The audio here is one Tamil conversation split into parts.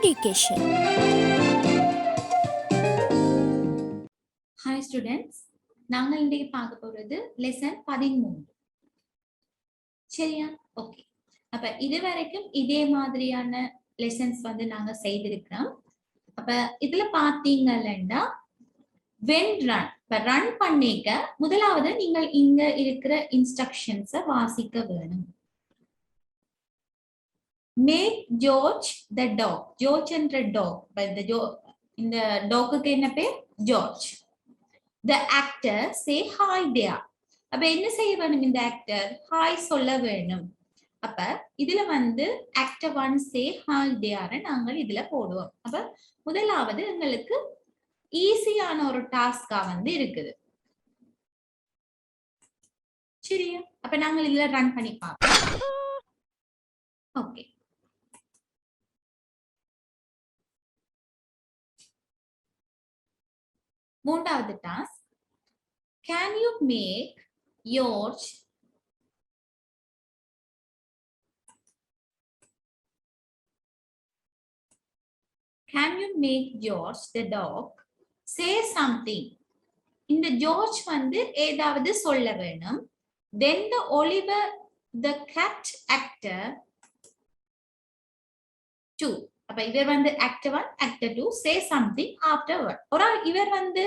education. Hi students, நாங்கள் இன்றைக்கு பார்க்க போறது லெசன் 13. சரியா? ஓகே. அப்ப இதுவரைக்கும் இதே மாதிரியான லெசன்ஸ் வந்து நாங்க செய்திருக்கிறோம். அப்ப இதுல பாத்தீங்கன்னா when run, இப்ப ரன் பண்ணிக்க முதலாவது நீங்கள் இங்க இருக்கிற இன்ஸ்ட்ரக்ஷன்ஸை வாசிக்க வேணும். Make George the dog. George என்ற dog. இந்த டாகுக்கு என்ன பேர்? George. The actor say hi there. அப்ப என்ன செய்ய வேணும் இந்த ஆக்டர்? ஹாய் சொல்ல வேணும். அப்ப இதுல வந்து actor 1 say hi there நாங்கள் இதுல போடுவோம். அப்ப முதலாவது எங்களுக்கு ஈஸியான ஒரு டாஸ்கா வந்து இருக்குது. சரியா? அப்ப நாங்கள் இதுல ரன் பண்ணி பார்ப்போம். ஓகே. மூன்றாவது task. Can you make George the dog say something? இந்த ஜார்ஜ் வந்து ஏதாவது சொல்ல வேணும். Then the Oliver the cat actor 2. அப்ப இவர் வந்து actor 1 actor 2 say something afterward. ஒரு இவர் வந்து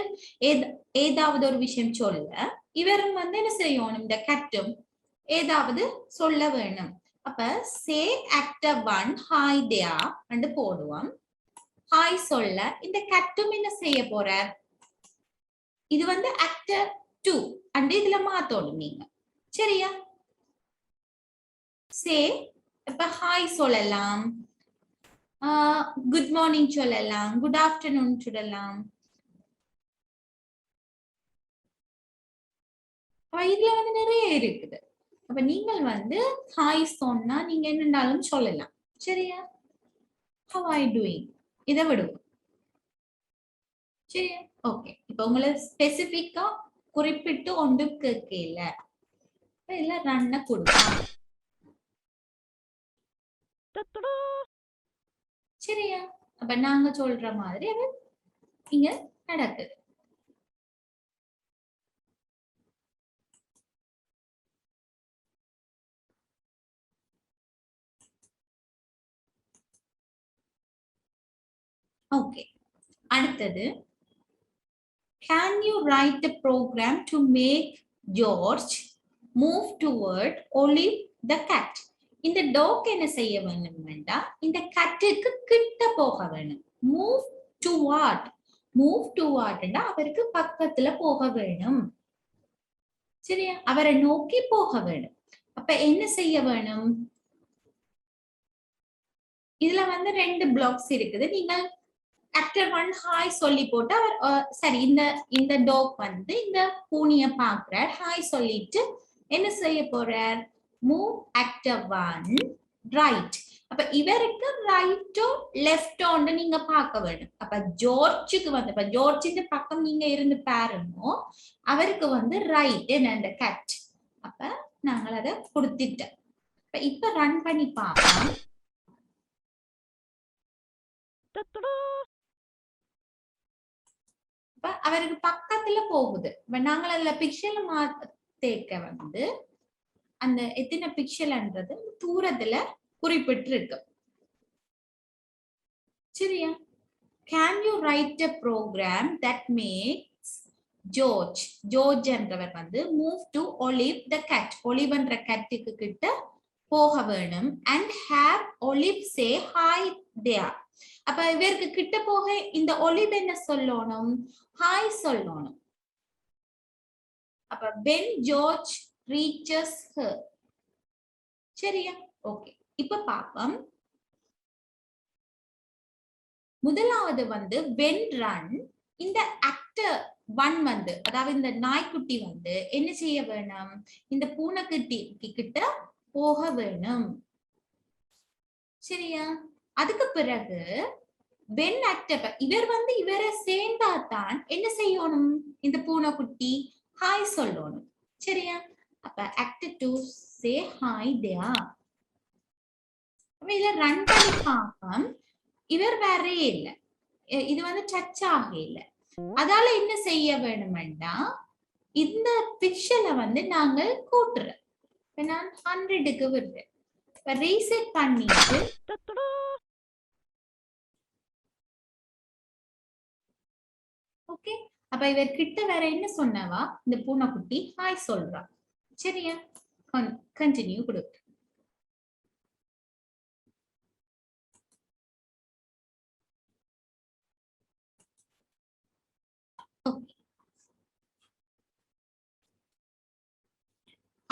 ஏதாவது ஒரு விஷயம் சொல்ல இவரும் வந்து என்ன செய்யணும்? இந்த கட்டும் ஏதாவது சொல்ல வேணும். அப்ப say actor 1 hi there and போடுவோம். ஹாய் சொல்ல இந்த கட்டும் என்ன செய்ய போறார்? இது வந்து actor 2 and இதுல மாத்தோடும் நீங்க. சரியா? say இப்ப ஹாய் சொல்லலாம், குட் மார்னிங் சொல்லலாம், குட் ஆஃப்டர்நூன் சொல்லலாம். இதுல வந்து நிறைய இருக்குது. அப்ப நீங்கள் வந்து ஹாய் சொன்னா நீங்க என்னண்டாலும் சொல்லலாம். சரியா? how are you doing? இதை விடுவோம். சரியா? ஓகே. இப்ப உங்களை ஸ்பெசிபிக்கா குறிப்பிட்டு ஒன்று கேட்கல, இல்ல ரன்ன கொடுக்கலாம். சரியா? அப்ப நாங்க சொல்ற மாதிரி அது இங்க நடக்குது. ஓகே. அடுத்தது, can you write the program to make George move toward Olive the cat? இந்த டாக் என்ன செய்ய வேணும்னா இந்த கட்டுக்கு கிட்ட போக வேணும். மூவ் டுவார்ட்னா அவருக்கு பக்கத்துல போக வேணும். சரியா? அவரை நோக்கி போக வேணும். அப்ப என்ன செய்ய வேணும்? இதுல வந்து 2 பிளாக்ஸ் இருக்குது. நீங்கள் actor 1 ஹாய் சொல்லி போட்டு அவர் சரி இந்த டாக் வந்து இந்த பூனிய பாக்குறார், ஹாய் சொல்லிட்டு என்ன செய்ய போறார்? Move actor 1 right. அப்ப இவருக்கு ரைட்டோ லெஃப்டோன்னு நீங்க பார்க்க வேணும். அப்ப ஜார்ஜுக்கு வந்து இப்ப ஜார்ஜின் பக்கம் நீங்க இருந்து பாருங்க, அவருக்கு வந்து ரைட் என்ன கட். அப்ப நாங்கள் அதை கொடுத்துட்டோம். இப்ப ரன் பண்ணி பார்ப்போம். அவருக்கு பக்கத்துல போகுது. நாங்கள் அதுல பிக்சல் மாத்தேக்க வந்து அந்த எத்தனை பிக்சல்ன்றது தூரத்துல குறிப்பிட்டு இருக்கு. சரியா? Can you write a program that makes George என்றவர் வந்து move to Olive the cat, Olive என்ற கேட்டுக்கு கிட்ட போக வேணும். And have Olive say hi there. அப்ப இவருக்கு கிட்ட போக இந்த ஒலிவ் என்ன சொல்லணும்? ஹாய் சொல்லணும். அப்ப when George reaches her. சரியா? ஓகே. இப்ப பாப்போம். முதலாவது வந்து when run, இந்த actor 1 வந்து அதாவது இந்த நாய்க்குட்டி வந்து என்ன செய்ய வேணும்? இந்த பூனைக்குட்டி கிட்ட போக வேணும். சரியா? அதுக்கு பிறகு when actor இவர் வந்து இவரை சேர்ந்தாதான் என்ன செய்யணும்? இந்த பூனைக்குட்டி ஹாய் சொல்லணும். சரியா? அப்ப actor 2 say hi there. இதுல ரன் பண்ணி பார்ப்போம். இவர் வேறே இல்லை, இது வந்து டச் ஆக இல்லை. அதால என்ன செய்ய வேணுமெண்டா இந்த பிக்சரை வந்து நாங்கள் கூட்டுறோம். இப்ப நான் 100க்கு விடுறேன். இப்ப ரீசெட் பண்ணிட்டு ஓகே. அப்ப இவர் கிட்ட வேற என்ன சொன்னவா, இந்த பூனைக்குட்டி ஹாய் சொல்றா. சரியா, கண்டினியூ கொடு.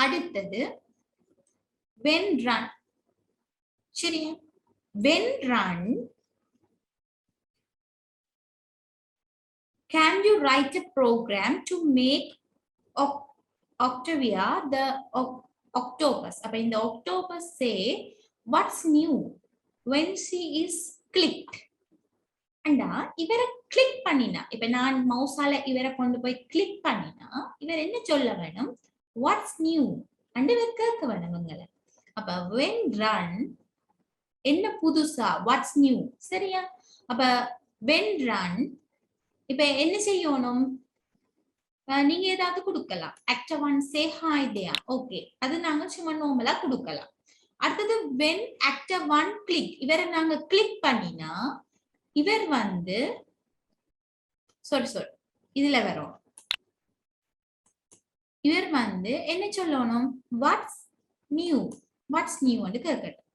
அடுத்தது when run. சரியா, when run can you write a program to make Octavia the octopus. அப்ப இந்த octopus say what's new when she is clicked. அண்டா இவரை கிளிக் பண்ணினா, இப்ப நான் மவுஸால இவரை கொண்டு போய் கிளிக் பண்ணினா இவர் என்ன சொல்ல வேணும், வாட்ஸ் நியூ அண்டு இவர் கேட்க வேணும் உங்களை. அப்ப when run என்ன புதுசா, வாட்ஸ் நியூ. சரியா, அப்ப when run இப்ப என்ன செய்யணும், நீங்க ஏதாவது கொடுக்கலாம். ஆக்டர் 1 சே ஹாய் தேயா, ஓகே, அது நாங்க சும்மா நார்மலா கொடுக்கலாம். அடுத்தது when actor 1 click, இவரை நாங்க கிளிக் பண்ணினா இவர் வந்து sorry இதுல வரும், இவர் வந்து என்ன சொல்லணும், வாட்ஸ் நியூ வந்து கேட்கட்டும்.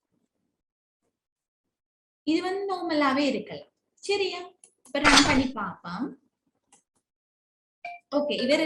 இது வந்து நார்மலாவே இருக்கலாம். சரியா, இப்ப ரன் பண்ணி பார்ப்போம். ஓகே, இவர்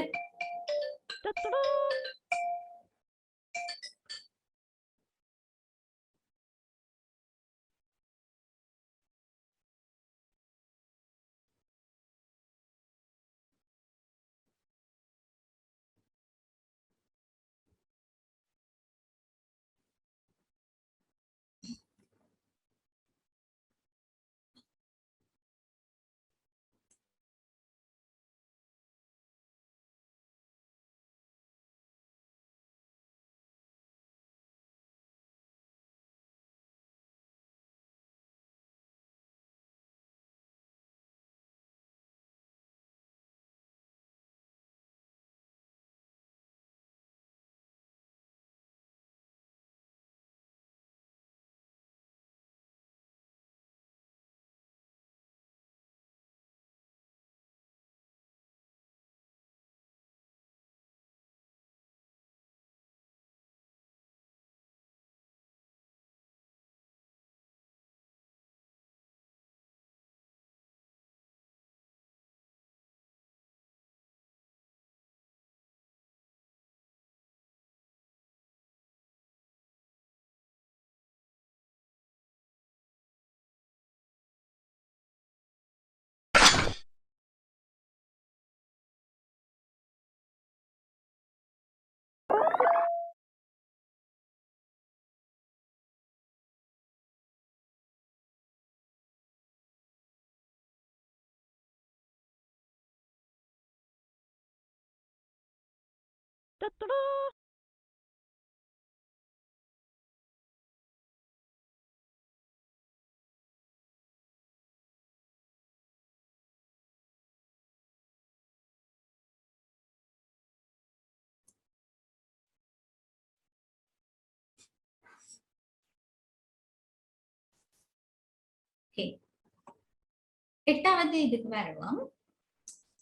எட்டாவது இதுக்கு வரலாம்.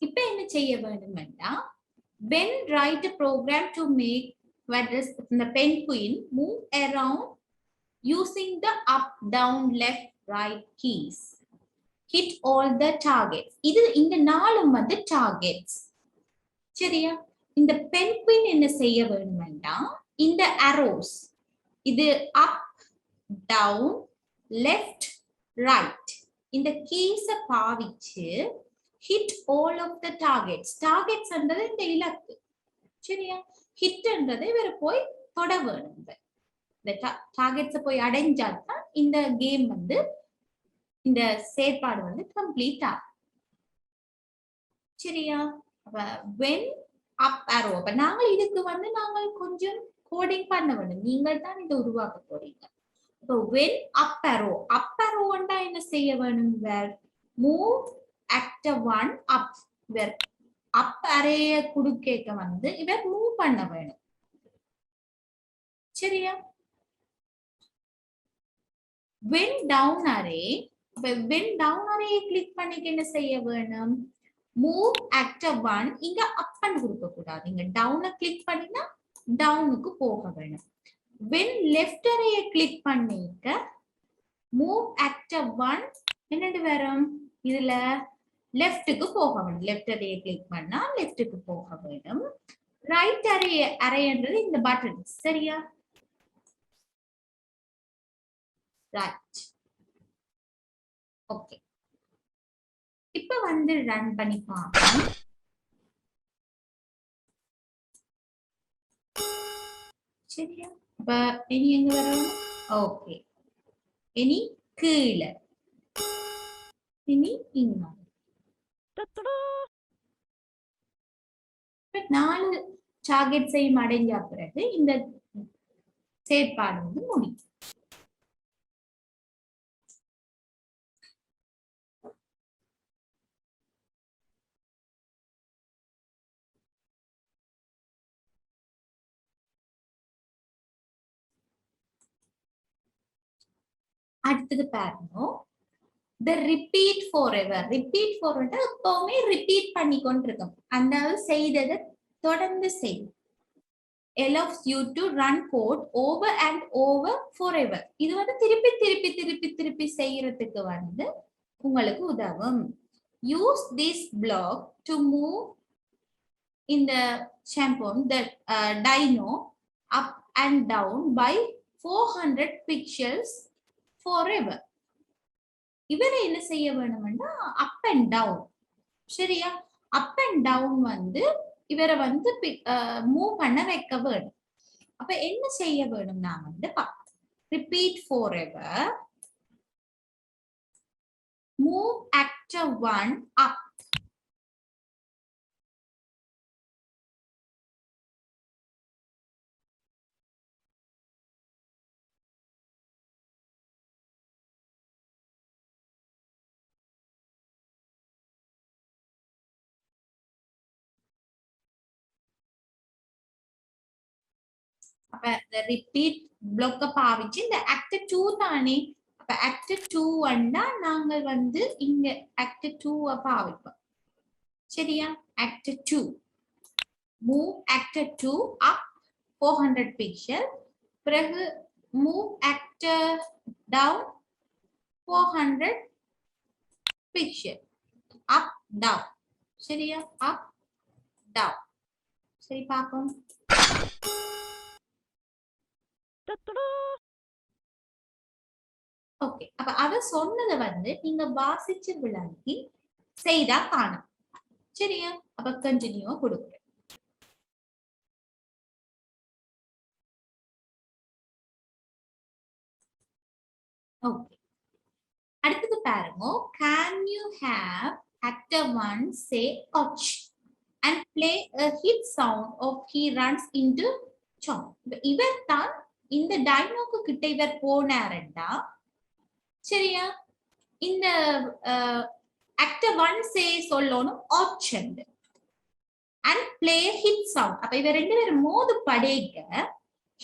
இப்ப என்ன செய்ய வேண்டும்னா, when write a program to make the penguin move around using the up, down, left, right keys, hit all the targets. இது இந்த நாலும் வந்து targets. சரியா, இந்த penguin என்ன செய்ய வேண்டும்னா, இந்த arrows இது up, down, left, right இந்த keys பாவிச்சு hit all of the targets என்றது இந்த இலக்கு. சரியா, hit என்றது இவர போய் தொட வேணும். இந்த டார்கெட்ஸை போய் அடைஞ்சாதான் இந்த கேம் வந்து இந்த செயற்பாடு வந்து கம்ப்ளீட் ஆகும். சரியா, when up arrow, அப்ப நாங்கள் இதுக்கு வந்து நாங்கள் கொஞ்சம் கோடிங் பண்ண வேண்டும். நீங்கள் தான் இதை உருவாக்க போறீங்க. So when up arrow என்ன செய்ய வேணும்? where move actor 1 up, where up array குடுக்கேக்க வந்து இவர் மூவ் பண்ண வேணும். சரியா? when down array கிளிக் பண்ணிட்டு என்ன செய்ய வேணும்? move actor 1 இங்க up ன்னு கொடுக்க கூடாது. இங்க down கிளிக் பண்ணினா டவுனுக்கு போக வேணும். when left array கிளிக் பண்ணிக்க move actor 1 என்னது வரும்? இதுல லெஃப்ட்டுக்கு போக வேணும். லெஃப்ட் அரே கிளிக் பண்ணா லெஃப்ட்டுக்கு போக வேணும். ரைட் அரேன்றது இந்த பட்டன். சரியா? ரைட். ஓகே. இப்ப வந்து ரன் பண்ணி பார்ப்போம். சரியா? அப்ப இனி எங்க வரும்? ஓகே. இனி கீழே. இனி இங்க. 4 டார்கெட்ஸையும் அடைஞ்ச பிறகு இந்த செயற்பாடு வந்து முடியும். அடுத்தது பாருங்க, the repeat forever. repeat forever எப்பவுமே ரிப்பீட் பண்ணி கொண்டிருக்கும். அந்த செய்ததை தொடர்ந்து செய்யும். allows you to run code over and over forever. இது வந்து திருப்பி செய்யறதுக்கு வந்து உங்களுக்கு உதவும். use this block to move in the champion the dino up and down by 400 pixels forever. இவரை என்ன செய்ய வேணும்னா அப் அண்ட் டவுன். சரியா? அப் அண்ட் டவுன் வந்து இவரை வந்து மூவ் பண்ண வைக்க வேணும். அப்ப என்ன செய்ய வேணும்னா வந்து repeat for ever move actor 1 அப். அப்ப இந்த ரிப்பீட் பிளாக்க பாவிச்சு இந்த ஆக்டர் 2 தானே. அப்ப ஆக்டர் 2 வந்தா நாங்க வந்து இங்க ஆக்டர் 2 பாவிப்போம். சரியா? Actor 2 move actor 2 up 400 pixel. பிறகு move actor down 400 pixel. Up down. சரியா? Up down. சரி பாப்போம். ஓகே. அப்ப அவ சொன்னதை வந்து நீங்க வாசிச்சு விளங்கி செய்தா காணும். சரியா? அப்ப கண்டினியூவா கொடுக்குறேன். ஓகே. அடுத்தது பாருங்க, can you have actor 1 say ouch and play a hit sound of he runs into chomp. இவர் தான் இந்த டைனோக்கு கிட்ட இவர் போனாருண்டா. சரியா? இந்த ஆக்டர் 1 சே சொல்லணும் ouch and play hit sound. அப்ப இவர் ரெண்டு பேரும் மோது படைக்க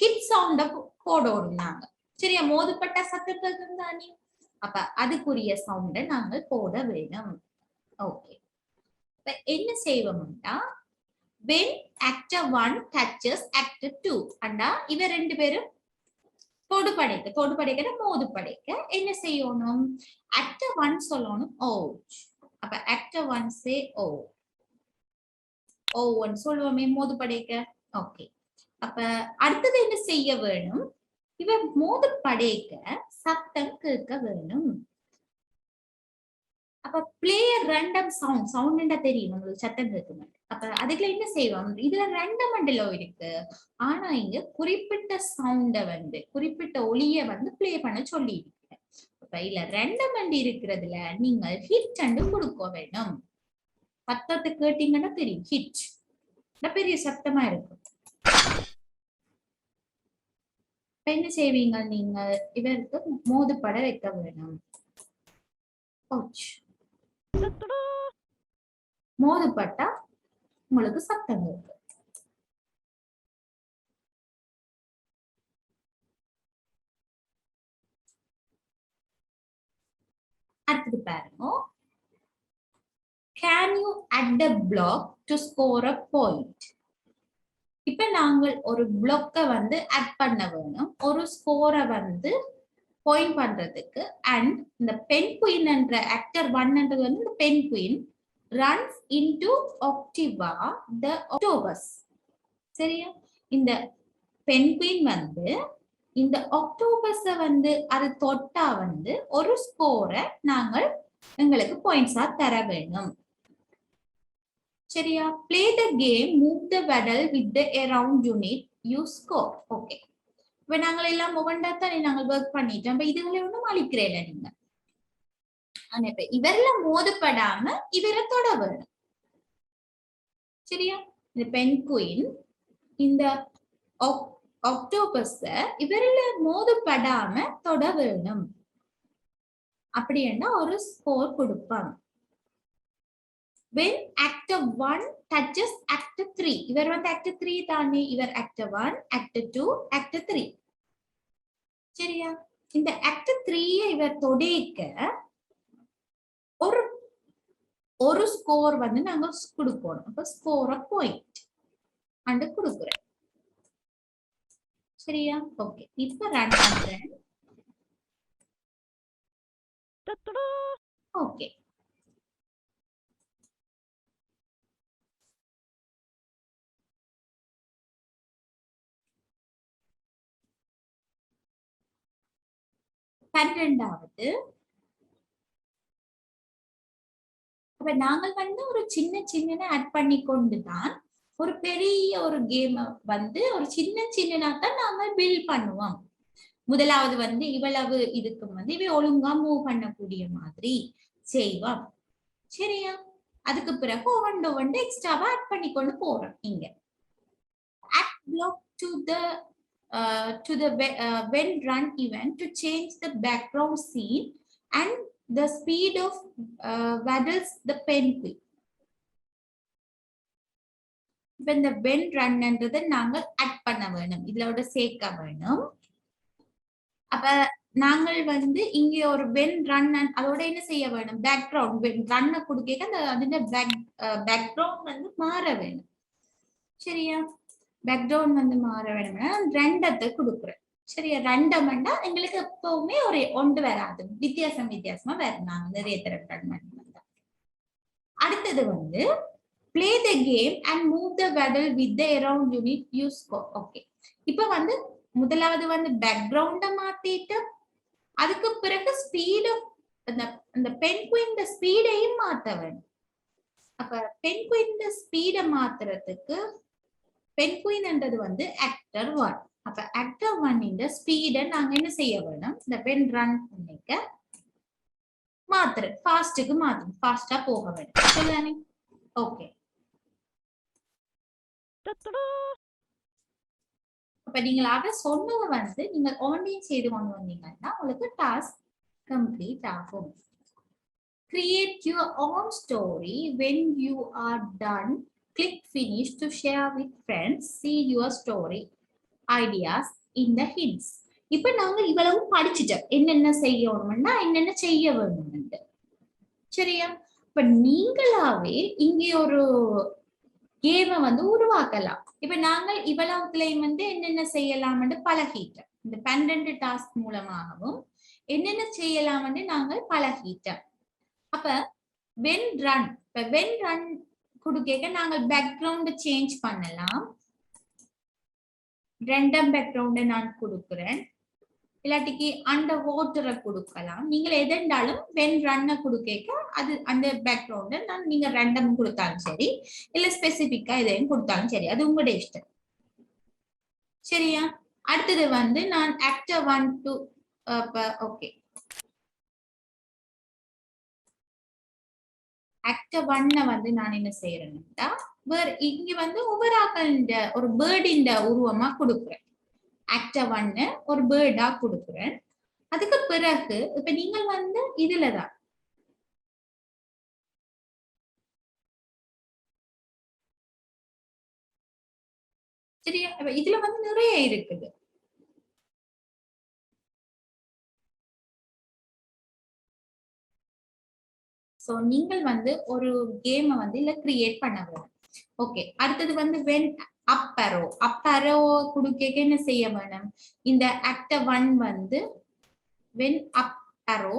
ஹிட் சவுண்ட போடணும் நாங்க. சரியா? மோதுப்பட்ட சத்தத்துக்கு தானே. அப்ப அதுக்குரிய சவுண்ட நாங்க போட வேணும். ஓகே. இப்ப என்ன செய்வோம்னா when actor 1 touches actor 2 அண்டா இவ ரெண்டு பேரும் தொடு படைக்க மோது படைக்க என்ன செய்யணும்? actor 1 சொல்லணும் ouch. அப்ப actor 1 say oh. oh சொல்லுவோமே மோது படைக்க. ஓகே. அப்ப அடுத்தது என்ன செய்ய வேணும்? இவ மோது படைக்க சத்தம் கேட்க வேணும். அப்ப பிளேயர் ரேண்டம் சவுண்ட் தெரியும் உங்களுக்கு, சத்தம் கேட்க. அப்ப அதுக்குள்ள என்ன செய்வோம்? இதுல ரேண்டம் மண்டலோ இருக்கு. ஆனா இங்க குறிப்பிட்ட சவுண்ட வந்து குறிப்பிட்ட ஒளிய வந்து பிளே பண்ண சொல்லி இருக்கு. அப்ப இல்ல ரேண்டம் மண்டி இருக்கிறதுல நீங்க ஹிட் அண்டு கொடுக்க வேணும். சத்தத்தை கேட்டீங்கன்னா தெரியும் ஹிட் பெரிய சத்தமா இருக்கும். என்ன செய்வீங்க நீங்க இவருக்கு மோதுபட வைக்க வேணும். மோதுபட்டா உங்களுக்கு சத்தம் இருக்கு. அடுத்தது பாருங்க. Can you add a block to score a point? இப்ப நாங்கள் ஒரு பிளாக்க வந்து ஆட் பண்ண வேணும், ஒரு ஸ்கோரை வந்து பாயிண்ட் பண்றதுக்கு. அண்ட் இந்த பென்குயின் என்ற ஆக்டர் 1 வந்து இந்த penguin runs into Octiva the Octopus. சரியா? இந்த பென்குயின் வந்து இந்த ஆக்டோபஸ வந்து அது தொட்டா வந்து ஒரு ஸ்கோரை நாங்கள் எங்களுக்கு பாயிண்ட்ஸா தர வேணும். சரியா? Play the game, move the paddle with the around unit, you score. Okay, இப்ப நாங்கள் எல்லாம் ஒவ்வொன்றாத்தான் நாங்கள் ஒர்க் பண்ணிட்டோம். இப்ப இதுகளை ஒன்றும் அழிக்கிறேன் நீங்க. ஆனா இப்ப இவரெல்லாம் மோதப்படாம இவரை தொட வேணும். சரியா? இந்த பென்குயின் இந்த ஆக்டோபஸ இவரில் மோதப்படாம தொட வேணும். அப்படின்னா ஒரு ஸ்கோர் கொடுப்பாங்க. When actor 1 touches actor 3, இவர் வந்து actor 3 தானே, இவர் actor 1, actor 2, actor 3. சரியா? இந்த actor 3 இவர் தொடைக்க ஒரு ஸ்கோர் வந்து நாங்க கொடுப்போம். அப்ப ஸ்கோர் பாயிண்ட் அண்ட் கொடுக்குறேன். சரியா? ஓகே, இப்ப ரன் பண்றேன். ஓகே, பன்னிரண்டாவது. அப்ப நாங்கள் வந்து ஒரு சின்ன ஆட் பண்ணி கொண்டுதான் ஒரு பெரிய ஒரு கேம் வந்து ஒரு சின்ன தான் நாங்க பில்ட் பண்ணுவோம். முதலாவது வந்து இவ்வளவு இதுக்கு வந்து இவை ஒழுங்கா மூவ் பண்ணக்கூடிய மாதிரி செய்வோம். சரியா? அதுக்கு பிறகு ஒவ்வொன்று எக்ஸ்ட்ராவா ஆட் பண்ணி கொண்டு போறோம். இங்க add block to the when run event to change the background scene and the speed of waddles the penguin. when the when run என்றதை நாங்கள் ஆட் பண்ண வேணும், இதோட சேர்க்க வேணும். அப்ப நாங்கள் வந்து இங்க ஒரு when run அதோட என்ன செய்ய வேணும், பேக்ரவுண்ட் when run கொடுக்க அந்த அதிന്റെ பேக்ரவுண்ட் வந்து மாற வேணும். சரியா? பேக்ரவுண்ட் வந்து மாற வேணும்னா ரெண்டத்தை கொடுக்குறேன். சரியா? ரெண்டம்னா எங்களுக்கு எப்பவுமே ஒரு ஒன்று வராது, வித்தியாசமா வரும். நாங்க நிறைய தடவை. அடுத்தது வந்து play the game and move the paddle with the around unit, you score. Okay, இப்ப வந்து முதலாவது வந்து பேக்ரவுண்ட மாத்திட்டு அதுக்கு பிறகு ஸ்பீட் அந்த பென்குயின் ஸ்பீடையும் மாத்த வேணும். அப்ப பென்குயின் ஸ்பீடை மாத்துறதுக்கு பென்குயின் என்றது வந்து ஆக்டர் 1. அப்ப ஆக்டர் 1 இந்த ஸ்பீடை நாங்க என்ன செய்ய வேணும், இந்த பென் ரன் பண்ணிக்க மாத்துறேன், ஃபாஸ்ட்டுக்கு மாத்துறேன், ஃபாஸ்டா போக வேணும். சரிதானே? ஓகே, அப்ப நீங்களாக சொன்னதை வந்து நீங்க ஆன்லைன் செய்து கொண்டு வந்தீங்கன்னா உங்களுக்கு டாஸ்க் கம்ப்ளீட் ஆகும். Create your own story. When you are done, click finish to share with friends. See your story ideas in the hints. இப்ப நாங்க இவ்வளவு படிச்சுட்டோம், என்னென்ன செய்யணும்னா என்னென்ன செய்ய வேணும்னு. சரியா? இப்ப நீங்களாவே இங்க ஒரு கேமை வந்து உருவாக்கலாம். இப்ப நாங்கள் இவ்வளவுலையும் வந்து என்னென்ன செய்யலாம்னு பழகிட்டோம். இந்த 12 டாஸ்க் மூலமாகவும் என்னென்ன செய்யலாம்னு நாங்கள் பழகிட்டோம். அப்ப when run, இப்ப when run கொடுக்க நாங்கள் பேக்ரவுண்ட் சேஞ்ச் பண்ணலாம். ரெண்டம் பேக்ரவுண்ட் நான் கொடுக்கிறேன், இல்லாட்டிக்கு அண்டர் வாட்டரை கொடுக்கலாம். நீங்கள் எதெண்டாலும் when run கொடுக்க அது அந்த பேக்ரவுண்ட் நீங்க ரெண்டம் கொடுத்தாலும் சரி, இல்ல ஸ்பெசிபிக்கா எதையும் கொடுத்தாலும் சரி, அது உங்களுடைய இஷ்டம். சரியா? அடுத்தது வந்து நான் ஆக்டர் 1 to ஓகே, ஆக்டர் 1 வந்து நான் என்ன செய்யறேன்னா இங்க வந்து ஒவ்வொரு ஆக்கள் ஒரு பேர்டின் உருவமா கொடுக்குறேன். ஆக்டர் 1 ஒரு பேர்டா கொடுக்குறேன். அதுக்கு பிறகு இப்ப நீங்கள் வந்து இதுலதான் சரியா, இதுல வந்து நிறைய இருக்குது. சோ நீங்கள் வந்து ஒரு கேமை வந்து இல்ல கிரியேட் பண்ண வேணும். ஓகே, அடுத்தது வந்து வென் அப்பரோ குடுக்க என்ன செய்ய வேணும், இந்த ஆக்டர் 1 வந்து வென் அப்பரோ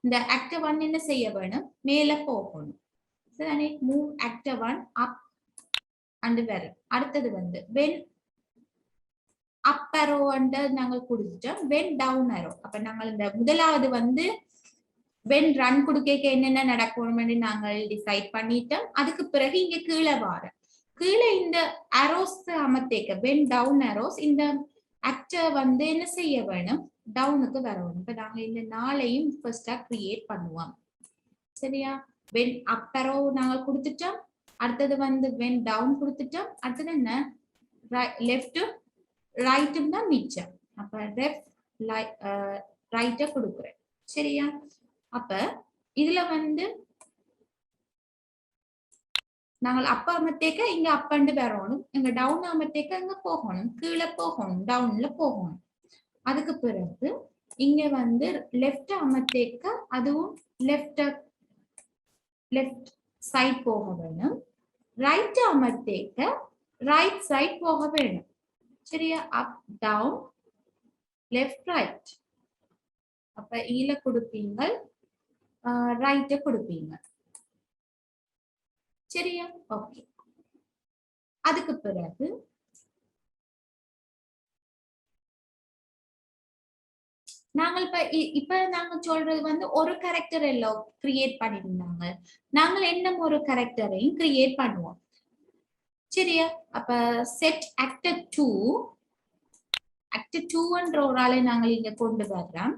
இந்த ஆக்டர் 1 என்ன செய்ய வேணும், மேல போகணும். சரி, மூவ் ஆக்டர் 1 அப் அண்ட் வரும். அடுத்தது வந்து வென் அப் அரோ நாங்கள் கொடுத்துட்டோம், வென் டவுன் அரோ. அப்ப நாங்கள் இந்த முதலாவது வந்து வென் ரன் கொடுக்க என்னென்ன நடக்கணும்னு நாங்கள் டிசைட் பண்ணிட்டோம். அதுக்கு பிறகு இங்க கீழே வார கீழே இந்த அரோஸ் அமர்த்தேக்க வென் டவுன் அரோஸ் இந்த ஆக்டர் வந்து என்ன செய்ய வேணும், டவுனுக்கு வரணும். இப்ப நாங்க இந்த நாளையும் ஃபர்ஸ்டா கிரியேட் பண்ணுவோம். சரியா, வென் அப் அரோ நாங்கள் கொடுத்துட்டோம். அடுத்தது வந்து வென் டவுன் கொடுத்துட்டோம். அடுத்தது என்ன, லெஃப்டும் ரைட்டும் தான் மிச்சம். அப்ப லெஃப்ட் ரைட்ட கொடுக்குறேன். சரியா, அப்ப இதுல வந்து நாங்கள் அப்ப அமர்த்தேக்க இங்க அப்பண்டு வரணும், இங்க டவுன் அமர்த்தேக்க இங்க போகணும், கீழே போகணும், டவுன்ல போகணும். அதுக்கு பிறகு இங்க வந்து லெஃப்ட் அமர்த்தேக்க அதுவும் லெஃப்ட் சைட் போக வேணும், ரைட் அமர்த்தேக்க ரைட் சைட் போக வேணும். சரியா, அப் டவுன் லெஃப்ட் ரைட். அப்ப ஈல கொடுப்பீங்க, ரைட்ட கொடுப்பீங்க. சரியா, ஓகே. அதுக்கு பிறகு நாங்கள் இப்ப நாங்க சொல்றது வந்து ஒரு கேரக்டர் எல்லாம் கிரியேட் பண்ணிருந்தாங்க, நாங்கள் என்ன ஒரு கேரக்டரையும் கிரியேட் பண்ணுவோம். சரியா, அப்ப செட் ஆக்டர் 2 ஒரு ஆளை நாங்கள் இங்க கொண்டு வர்றோம்.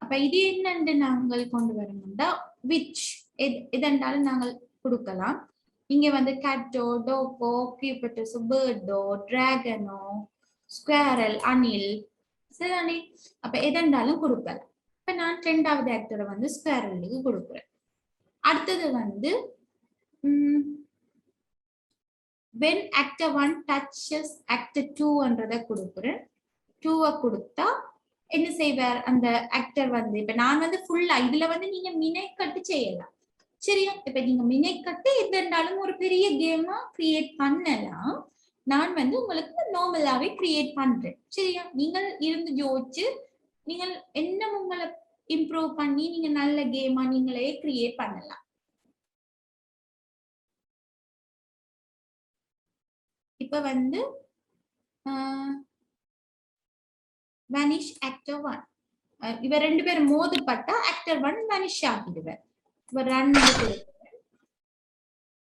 அப்ப இது என்னன்னு நாங்கள் கொண்டு வரணும்னா விச் எதென்றாலும் நாங்கள் கொடுக்கலாம். இங்க வந்து கேட்டோ, டோக்கோ, கியூபட்டஸோ, பேர்டோ, டிராகனோ, ஸ்குவாரல், அணில். சரிதானே, அப்ப எதென்றாலும் கொடுக்கலாம். இப்ப நான் 2வது ஆக்டரை வந்து ஸ்குவாரலுக்கு கொடுக்குறேன். அடுத்தது வந்து when actor 1 touches actor 2 கொடுக்குறேன். 2 கொடுத்தா என்ன செய்வார் அந்த ஆக்டர் வந்து, இப்ப நான் வந்து ஃபுல்லா இதுல வந்து நீங்க மினைக்கட்டு செய்யலாம். சரியா, இப்ப நீங்க மினைக்கட்டு எதுனாலும் ஒரு பெரிய கேமா கிரியேட் பண்ணலாம். நான் வந்து உங்களுக்கு நார்மலாவே கிரியேட் பண்றேன். சரியா, நீங்கள் இருந்து யோசிச்சு நீங்கள் என்ன உங்களை இம்ப்ரூவ் பண்ணி நீங்க நல்ல கேமா நீங்களே கிரியேட் பண்ணலாம். இப்ப வந்து vanish actor 1 இவ ரெண்டு பேரும் மோதுப்பட்டா ஆக்டர் 1 vanish ஆகிடுவார். இப்ப ரன்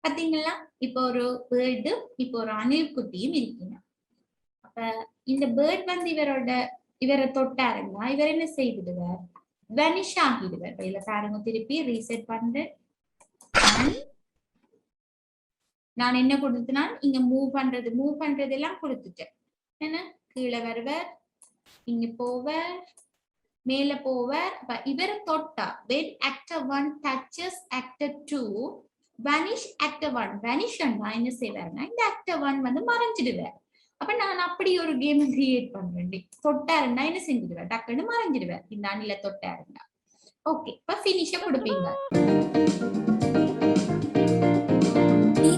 பாத்தீங்களா, இப்ப ஒரு பேர்டு, இப்ப ஒரு அணில் குட்டியும் இருக்கீங்க. அப்ப இந்த பேர்ட் வந்து இவரை தொட்டாருன்னா இவர் என்ன செய்துடுவார், vanish ஆகிடுவார். இதுல பாருங்க, திருப்பி ரீசெட் பண்றேன். நான் என்ன கொடுத்தேன்னா இங்க மூவ் பண்றது எல்லாம் கொடுத்துட்டேன். என்ன, கீழே வருவார், இங்க போவார், மேல போவார். இவரை தொட்டா when actor 1 touches actor 2 vanish actor 1 vanish என்ன செய்வாருன்னா இந்த actor 1 வந்து மறைஞ்சிடுவார். அப்ப நான் அப்படி ஒரு கேம் கிரியேட் பண்றேன். தொட்டாருன்னா என்ன செஞ்சிடுவார், டக்குன்னு மறைஞ்சிடுவார் இந்த அணில தொட்டாருன்னா. ஓகே, இப்ப ஃபினிஷ கொடுப்பீங்க.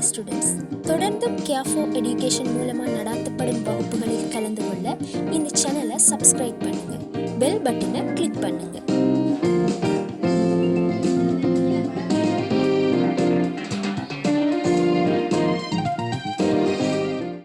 ஸ்டூடெண்ட்ஸ், தொடர்ந்தும் கேஃபோ எஜுகேஷன் மூலமாக நடாத்தப்படும் வகுப்புகளில் கலந்து கொள்ள இந்த சேனலை சப்ஸ்கிரைப் பண்ணுங்க, பெல் பட்டனை கிளிக் பண்ணுங்க.